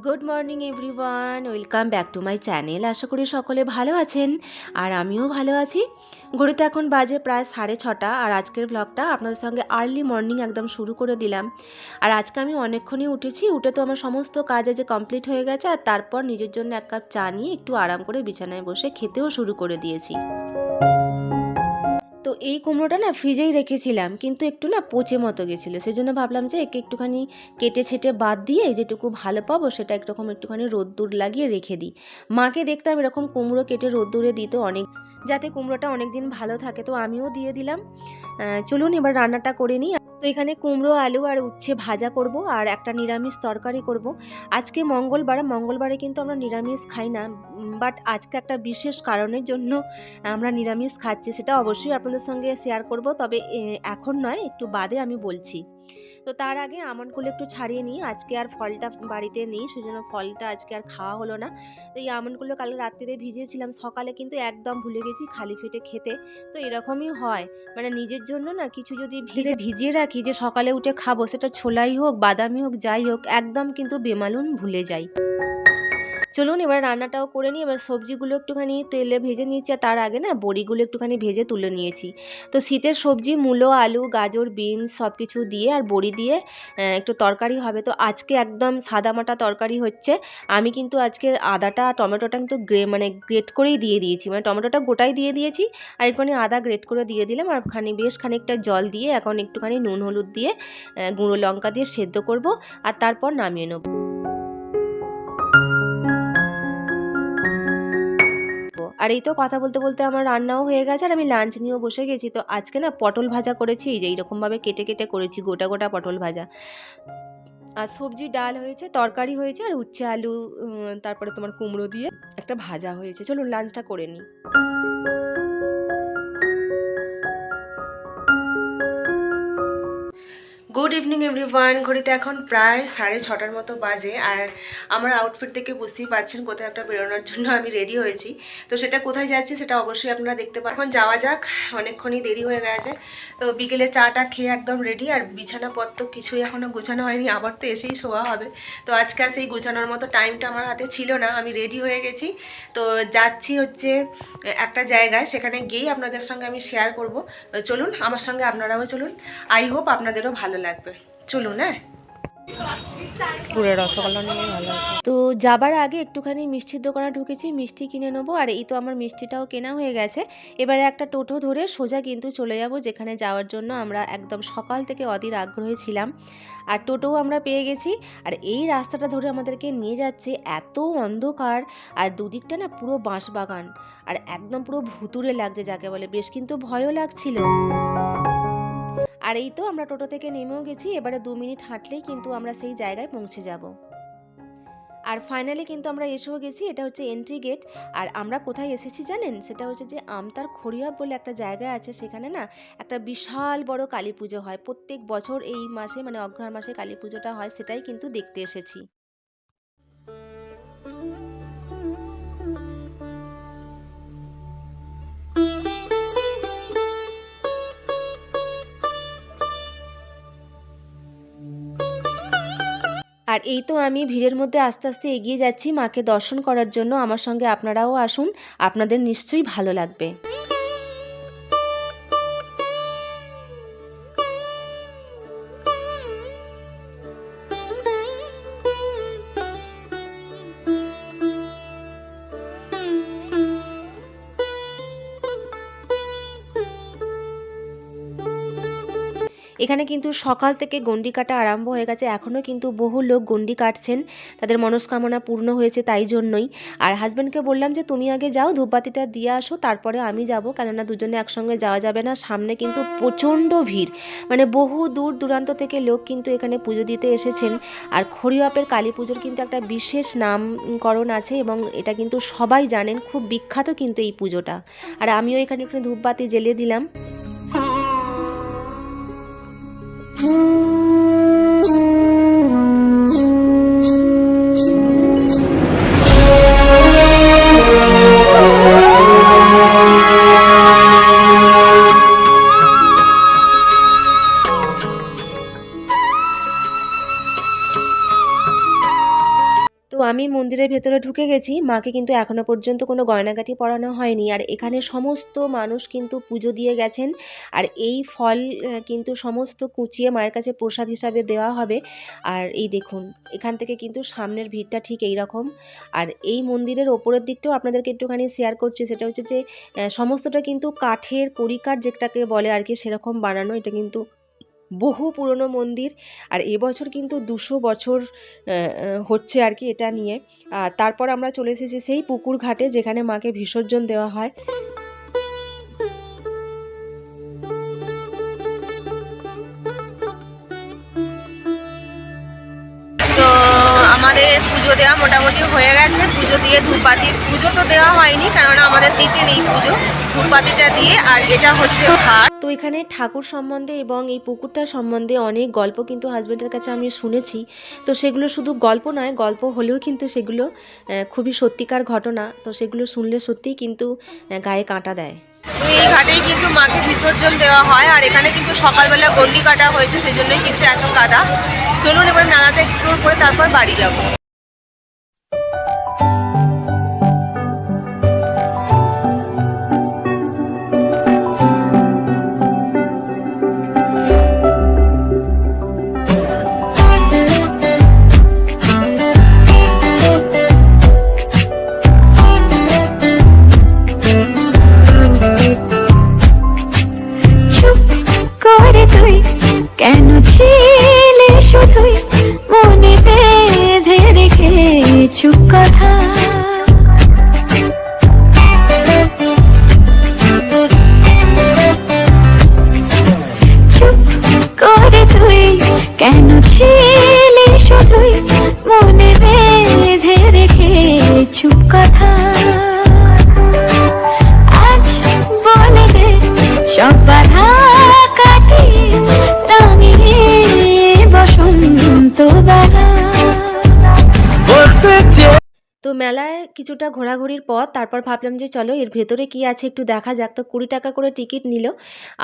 Good morning everyone, welcome back to my channel. আশা করি সকলে ভালো আছেন আর আমিও ভালো আছি। ঘড়িতে এখন বাজে প্রায় 6:30 আর আজকের ব্লগটা আপনাদের সঙ্গে আর্লি মর্নিং একদম শুরু করে দিলাম। আর আজকে আমি অনেকক্ষণই উঠেছি, উঠে তো আমার সমস্ত কাজ আজ কমপ্লিট হয়ে গেছে। আর তারপর নিজের জন্য এক কাপ চা নিয়ে একটু আরাম করে বিছানায় বসে খেতেও শুরু করে দিয়েছি। তো এই কুমড়োটা না ফ্রিজেই রেখেছিলাম, কিন্তু একটু না পচে মতো গেছিলো, সেই জন্য ভাবলাম যে একে একটুখানি কেটে ছেটে বাদ দিয়ে যেটুকু ভালো পাবো সেটা একটুখানি রোদ্দুর লাগিয়ে রেখে দিই। মাকে দেখতাম এরকম কুমড়ো কেটে রোদ্দুরে দিত অনেক, যাতে কুমড়োটা অনেক দিন ভালো থাকে। তো আমিও দিয়ে দিলাম। চলুন এবার রান্নাটা করে নিই। তো এখানে কুমড়ো, আলু আর উচ্ছে ভাজা করব আর একটা নিরামিষ তরকারি করব। আজকে মঙ্গলবারে কিন্তু আমরা নিরামিষ খাই না, বাট আজকে একটা বিশেষ কারণের জন্য আমরা নিরামিষ খাচ্ছি, সেটা অবশ্যই আপনাদের সঙ্গে শেয়ার করব, তবে এখন নয়, একটু বাদে আমি বলছি। তো তার আগে আমন্ডগুলো একটু ছাড়িয়ে নিই, আজকে আর ফলটা বাড়িতে নেই, সেজন্য ফলটা আজকে আর খাওয়া হলো না। তো এই আমন্ডগুলো কালকে রাত্রিরে ভিজিয়েছিলাম, সকালে কিন্তু একদম ভুলে গেছি খালি পেটে খেতে। তো এরকমই হয়, মানে নিজের জন্য না কিছু যদি ভিজিয়ে রাখি যে সকালে উঠে খাবো, সেটা ছোলাই হোক বাদামি হোক যাই হোক, একদম কিন্তু বেমালুন ভুলে যাই। চলুন এবার রান্নাটাও করে নিই। এবার সবজিগুলো একটুখানি তেলে ভেজে নিয়েছি, আর তার আগে না বড়িগুলো একটুখানি ভেজে তুলে নিয়েছি। তো শীতের সবজি মূলো, আলু, গাজর, বিনস সব কিছু দিয়ে আর বড়ি দিয়ে একটু তরকারি হবে। তো আজকে একদম সাদামাটা তরকারি হচ্ছে। আমি কিন্তু আজকে আদাটা টমেটোটা কিন্তু গ্রেট করেই দিয়ে দিয়েছি, মানে টমেটোটা গোটাই দিয়ে দিয়েছি আর একটুখানি আদা গ্রেট করে দিয়ে দিলাম। আর বেশ খানিকটা জল দিয়ে এখন একটুখানি নুন হলুদ দিয়ে গুঁড়ো লঙ্কা দিয়ে সেদ্ধ করব আর তারপর নামিয়ে নেব। আর এই তো কথা বলতে বলতে আমার রান্নাও হয়ে গেছে আর আমি লাঞ্চ নিয়েও বসে গেছি। তো আজকে না পটল ভাজা করেছি, এই যে এইরকমভাবে কেটে কেটে করেছি, গোটা গোটা পটল ভাজা। আর সবজি ডাল হয়েছে, তরকারি হয়েছে, আর উচ্ছে আলু তারপরে তোমার কুমড়ো দিয়ে একটা ভাজা হয়েছে। চলুন লাঞ্চটা করে নিই। গুড ইভিনিং এভরিওয়ান, ঘড়িতে এখন প্রায় 6:30 মতো বাজে। আর আমার আউটফিট থেকে বুঝতেই পারছেন কোথায় একটা বেরোনোর জন্য আমি রেডি হয়েছি। তো সেটা কোথায় যাচ্ছি সেটা অবশ্যই আপনারা দেখতে পাবেন। এখন যাওয়া যাক, অনেকক্ষণই দেরি হয়ে গেছে। তো বিকেলে চাটা খেয়ে একদম রেডি, আর বিছানাপত্র কিছুই এখনও গোছানো হয়নি, আবার তো এসেই শোয়া হবে। তো আজকে আর সেই গোছানোর মতো টাইমটা আমার হাতে ছিল না, আমি রেডি হয়ে গেছি। তো যাচ্ছি হচ্ছে একটা জায়গায়, সেখানে গিয়েই আপনাদের সঙ্গে আমি শেয়ার করব। চলুন আমার সঙ্গে আপনারাও চলুন, আই হোপ আপনাদেরও ভালো লাগবে। চলুন। পুরো রসগোল্লা নিয়ে ভালো। তো যাবার আগে একটুখানি মিষ্টির দোকানে ঢুকেছি, মিষ্টি কিনে নেবো। আর এই তো আমার মিষ্টিটাও কেনা হয়ে গেছে। এবারে একটা টোটো ধরে সোজা কিন্তু চলে যাব যেখানে যাওয়ার জন্য আমরা একদম সকাল থেকে অধীর আগ্রহী ছিলাম। আর টোটোও আমরা পেয়ে গেছি। আর এই রাস্তাটা ধরে আমাদেরকে নিয়ে যাচ্ছে, এত অন্ধকার আর দুদিকটা না পুরো বাঁশবাগান, আর একদম পুরো ভুতুড়ে লাগছে যাকে বলে, বেশ কিন্তু ভয়ও লাগছিল। আর এই তো আমরা টোটো থেকে নেমেও গেছি, এবারে 2 মিনিট হাঁটলেই কিন্তু আমরা সেই জায়গায় পৌঁছে যাব। আর ফাইনালি কিন্তু আমরা এসেও গেছি, এটা হচ্ছে এন্ট্রি গেট। আর আমরা কোথায় এসেছি জানেন, সেটা হচ্ছে যে আমতার খড়িয়া বলে একটা জায়গা আছে, সেখানে না একটা বিশাল বড় কালী পুজো হয় প্রত্যেক বছর এই মাসে, মানে অগ্রহায়ণ মাসে কালী পুজোটা হয়, সেটাই কিন্তু দেখতে এসেছি। আর এই তো আমি ভিড়ের মধ্যে আস্তে আস্তে এগিয়ে যাচ্ছি মাকে দর্শন করার জন্য। আমার সঙ্গে আপনারাও আসুন, আপনাদের নিশ্চয়ই ভালো লাগবে। এখানে কিন্তু সকাল থেকে গণ্ডি কাটা আরম্ভ হয়ে গেছে, এখনও কিন্তু বহু লোক গণ্ডি কাটছেন, তাদের মনস্কামনা পূর্ণ হয়েছে তাই জন্যই। আর হাজব্যান্ডকে বললাম যে তুমি আগে যাও, ধূপবাতিটা দিয়ে আসো, তারপরে আমি যাব, কেননা দুজনে একসঙ্গে যাওয়া যাবে না, সামনে কিন্তু প্রচণ্ড ভিড়, মানে বহু দূর দূরান্ত থেকে লোক কিন্তু এখানে পুজো দিতে এসেছেন। আর খড়িয়াপের কালী পুজোর কিন্তু একটা বিশেষ নামকরণ আছে এবং এটা কিন্তু সবাই জানেন, খুব বিখ্যাত কিন্তু এই পুজোটা। আর আমিও এখানে একটু ধূপবাতি জ্বেলে দিলাম। তো তো আমি মন্দিরের ভেতরে ঢুকে গেছি, মাকে কিন্তু এখনো পর্যন্ত কোনো গয়নাগাটি পরানো হয়নি। আর এখানে সমস্ত মানুষ কিন্তু পুজো দিয়ে গেছেন। আর এই ফল কিন্তু সমস্ত কুচিয়ে মায়ের কাছে প্রসাদ হিসাবে দেওয়া হবে। আর এই দেখুন, এখান থেকে কিন্তু সামনের ভিড়টা ঠিক এই রকম। আর এই মন্দিরের ওপরের দিকটাও আপনাদেরকে একটুখানি শেয়ার করছি, সেটা হচ্ছে যে সমস্তটা কিন্তু কাঠের কড়িকাঠ যেটাকে বলে আর কি, সেরকম বানানো। এটা কিন্তু বহু পুরনো মন্দির। আর এবছর কিন্তু 200 বছর হচ্ছে আর কি এটা নিয়ে। তারপর আমরা চলে এসেছি সেই পুকুর ঘাটে যেখানে মাকে বিসর্জন দেওয়া হয়। তো আমাদের পুজো দেওয়া মোটামুটি হয়ে গেছে। পুজো দিয়ে ধূপবাতি, পুজো তো দেওয়া হয়নি কারণ আমাদের দিতে নেই পুজো, ধূপবাতিটা দিয়ে। আর এটা হচ্ছে ঘাট। তো এখানে ঠাকুর সম্বন্ধে এবং এই পুকুরটা সম্বন্ধে অনেক গল্প কিন্তু হাজব্যান্ডের কাছে আমি শুনেছি। তো সেগুলো শুধু গল্প নয়, গল্প হলেও কিন্তু সেগুলো খুবই সত্যিকার ঘটনা। তো সেগুলো শুনলে সত্যিই কিন্তু গায়ে কাঁটা দেয়। তো এই ঘাটেই কিন্তু মাকে বিসর্জন দেওয়া হয়। আর এখানে কিন্তু সকালবেলা গন্ডি কাটা হয়েছে, সেই জন্যই কিন্তু এত কাদা। চলুন এবার মেলাটা এক্সপ্লোর করে তারপর বাড়ি যাবো। কেন ছিলে শুধুই মনে বেঁধে রেখেছু কথা, চুপ করে তুই কেন ছিলে শুধুই মনে বেঁধে রেখেছু কথা। আজ বলে দে সব বাধা কাটিয়ে তো মেলায় কিছুটা ঘোরাঘুরির পর তারপর ভাবলাম যে চলো এর ভেতরে কি আছে একটু দেখা যাক। তো 20 টাকা করে টিকিট নিল।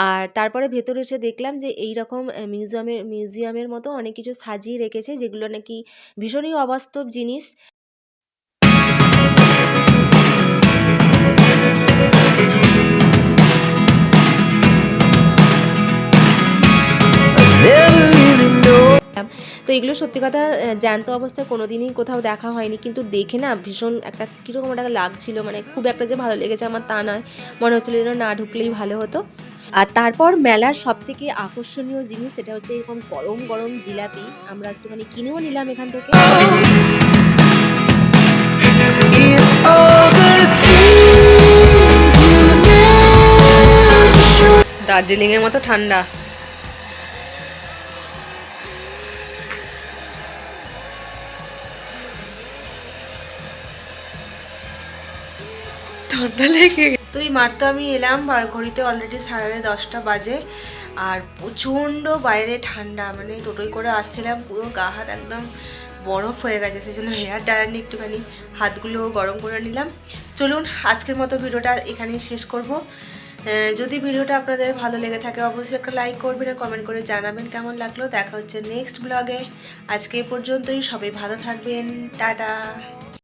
আর তারপরে ভেতরে এসে দেখলাম যে এই রকম মিউজিয়ামের মতো অনেক কিছু সাজিয়ে রেখেছে, যেগুলো নাকি ভীষণই অবাস্তব জিনিস। তো এগুলো সত্যি কথা জ্যান্ত অবস্থায় কোনো দিনই কোথাও দেখা হয়নি, কিন্তু দেখে না ভীষণ একটা কীরকম একটা লাগছিল। মানে খুব একটা যে ভালো লেগেছে আমার তা নয়, মনে হচ্ছিলো যেন না ঢুকলেই ভালো হতো। আর তারপর মেলার সব থেকে আকর্ষণীয় জিনিস সেটা হচ্ছে এরকম গরম গরম জিলাপি। আমরা একটুখানি কিনেও নিলাম এখান থেকে। দার্জিলিংয়ের মতো ঠান্ডা। ঠান্ডা লেগে তো এই মাত্র আমি এলাম, ঘড়িতে অলরেডি 10:30 বাজে। আর প্রচণ্ড বাইরে ঠান্ডা, মানে টোটোই করে আসছিলাম, পুরো গা হাত একদম বরফ হয়ে গেছে। সেই জন্য হেয়ার ড্রায়ার নিয়ে একটুখানি হাতগুলো গরম করে নিলাম। চলুন আজকের মতো ভিডিওটা এখানেই শেষ করব। যদি ভিডিওটা আপনাদের ভালো লেগে থাকে অবশ্যই একটা লাইক করবেন আর কমেন্ট করে জানাবেন কেমন লাগলো। দেখা হচ্ছে নেক্সট ব্লগে। আজকে এই পর্যন্তই, সবাই ভালো থাকবেন, টাটা।